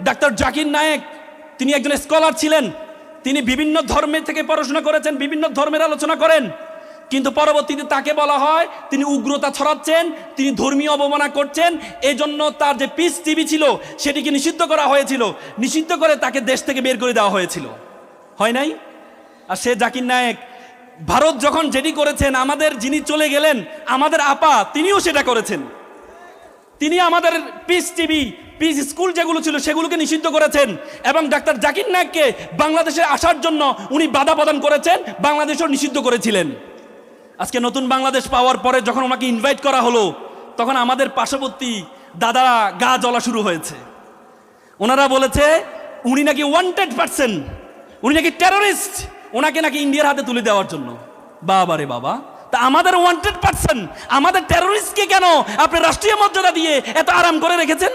Doctor Zakir Naik, তিনি একজন scholar ছিলেন, তিনি বিভিন্ন ধর্মের থেকে পড়াশোনা করেছেন, বিভিন্ন ধর্মের আলোচনা করেন, কিন্তু পরবর্তীতে তাকে বলা হয় তিনি উগ্রতা ছড়াচ্ছেন, তিনি ধর্মীয় অবমাননা করছেন। এই জন্য তার যে পিস টিভি ছিল সেটিকে নিষিদ্ধ করা হয়েছিল, নিষিদ্ধ করে তাকে দেশ থেকে বের করে দেওয়া হয়েছিল, হয় নাই? আর সে জাকির নায়েক ভারত যখন যেটি করেছেন, আমাদের যিনি চলে গেলেন আমাদের আপা, তিনিও সেটা করেছেন। তিনি আমাদের পিস টিভি, পিস স্কুল যেগুলো ছিল সেগুলোকে নিষিদ্ধ করেছেন, এবং ডাক্তার জাকির নায়েককে বাংলাদেশে আসার জন্য উনি বাধা প্রদান করেছেন, বাংলাদেশও নিষিদ্ধ করেছিলেন। আজকে নতুন বাংলাদেশ পাওয়ার পরে যখন ওনাকে ইনভাইট করা হলো, তখন আমাদের পার্শ্ববর্তী দাদারা গা জ্বলা শুরু হয়েছে। ওনারা বলেছে উনি নাকি ওয়ান্টেড পারসন, উনি নাকি টেররিস্ট, ওনাকে নাকি ইন্ডিয়ার হাতে তুলে দেওয়ার জন্য। বাবা রে বাবা, তা আমাদের ওয়ান্টেড পারসন, আমাদের টেররিস্টকে কেন আপনি রাষ্ট্রীয় মর্যাদা দিয়ে এত আরাম করে রেখেছেন?